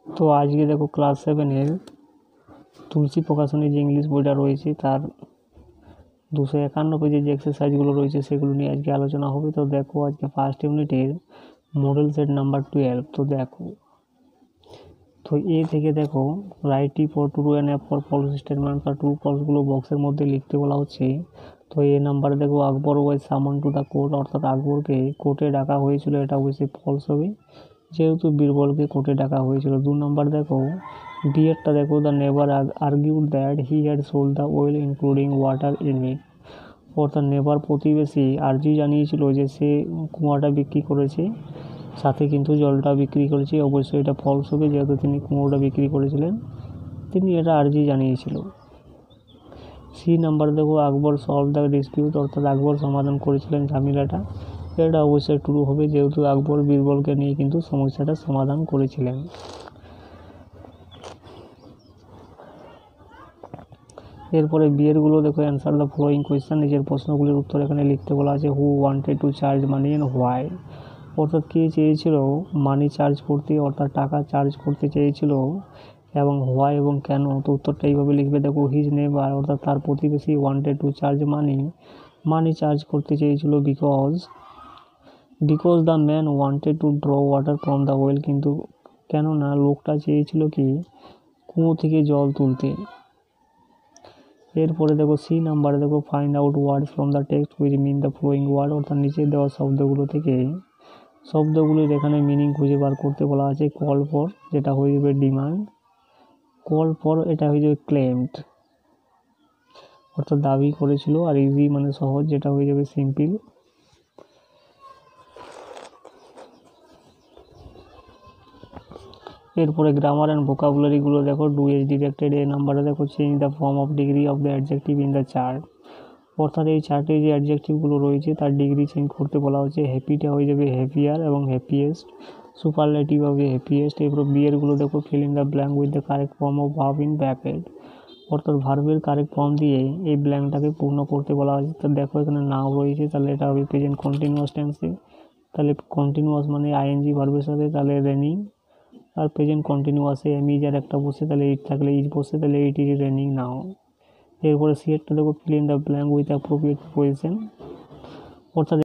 তো আজকে দেখো ক্লাস 7-এর তুলসী প্রকাশনের যে ইংলিশ বইটা রয়েছে তার 251 পেজের যে এক্সারসাইজগুলো রয়েছে সেগুলো নিয়ে আজকে আলোচনা হবে। তো দেখো আজকে ফার্স্ট ইউনিটের মডেল সেট নাম্বার 12। তো দেখো, তো এ থেকে দেখো write T for true and F for false statement বা ট্রু ফলসগুলো বক্সের মধ্যে লিখতে বলা হচ্ছে। তো এ নাম্বারে দেখো আকবর ওয়াজ সামন টু দ্য কোর্ট, অর্থাৎ আকবরকে কোর্টে ডাকা হয়েছিল, এটা অবশ্যই ফলস হবে যেহেতু বীরবলকে কোর্টে ডাকা হয়েছিল। 2 নম্বর দেখো ডিএরটা দেখো the never argued that he had sold the well including water in it, অর্থাৎ নেভার প্রতিবেশী আর্জি জানিয়েছিল যে সে কুয়াটা বিক্রি করেছে, সাথে কিন্তু জলটা বিক্রি করেছে, অবশ্যই এটা ফলস হবে যেহেতু তিনি কুয়োটা বিক্রি করেছিলেন, তিনি এটা আর্জি জানিয়েছিল। সি নাম্বার দেখো আকবর সলভ দ্য ডিসপিউট, অর্থাৎ আকবর সমাধান করেছিলেন ঝামেলাটা, এটা অবশ্যই ট্রু হবে যেহেতু আকবর বীরবলকে নিয়ে কিন্তু সমস্যাটা সমাধান করেছিলেন। এরপরে বিয়েরগুলো দেখো অ্যান্সার দ্য ফলোয়িং কোয়েশ্চেন, নিজের প্রশ্নগুলির উত্তর এখানে লিখতে বলা আছে। হু wanted to charge money and why, অর্থাৎ কে চেয়েছিল মানি চার্জ করতে, অর্থাৎ টাকা চার্জ করতে চেয়েছিল, এবং হোয়াই এবং কেন, তো উত্তরটা এইভাবে লিখবে। দেখো হিজ নেবার, অর্থাৎ তার প্রতিবেশী, wanted to charge money charge করতে চেয়েছিল because the man wanted to draw water from the well, কিন্তু কেননা লোকটা চেয়েছিল কি কুয়ো থেকে জল তুলতে। এরপরে দেখো সি নাম্বারে দেখো find out words from the text which mean the following word, অর্থাৎ নিচে দেওয়া শব্দগুলো থেকে শব্দগুলির এখানে মিনিং খুঁজে বার করতে বলা আছে। কল ফর, যেটা হয়ে যাবে ডিমান্ড, কল ফর এটা হয়ে যাবে ক্লেমড, অর্থাৎ দাবি করেছিল, আর ইজি মানে সহজ, যেটা হয়ে যাবে সিম্পল। এরপরে গ্রামার অ্যান্ড ভোকাবুলারিগুলো দেখো ডু এজ ডিরেক্টেড। এ নাম্বারে দেখো change the form of degree of the adjective in the chart, অর্থাৎ এই চার্টে যে অ্যাডজেক্টিভগুলো রয়েছে তার ডিগ্রি চেঞ্জ করতে বলা হচ্ছে। হ্যাপিটা হয়ে যাবে হ্যাপিয়ার এবং হ্যাপিয়েস্ট, সুপারলেটিভ হবে হ্যাপিয়েস্ট। এরপর বিয়েরগুলো দেখো fill in the blank with the correct form of verb in bracket, অর্থাৎ ভার্বের কারেক্ট ফর্ম দিয়ে এই ব্ল্যাঙ্কটাকে পূর্ণ করতে বলা হয়েছে। তো দেখো এখানে নাও রয়েছে, তাহলে এটা হবে প্রেজেন্ট কন্টিনিউয়াস টেন্সে, তাহলে কন্টিনিউয়াস মানে আইএনজি ভার্বের সাথে, তাহলে রেনিং, আর প্রেজেন্ট কন্টিনিউয়াসে এম ইজ আর একটা বসে, তাহলে ইট থাকলে ইজ বসে, তাহলে ইট ইজ রেনিং নাও। এরপরে সিএরটা দেখো fill in the blank with appropriate position, অর্থাৎ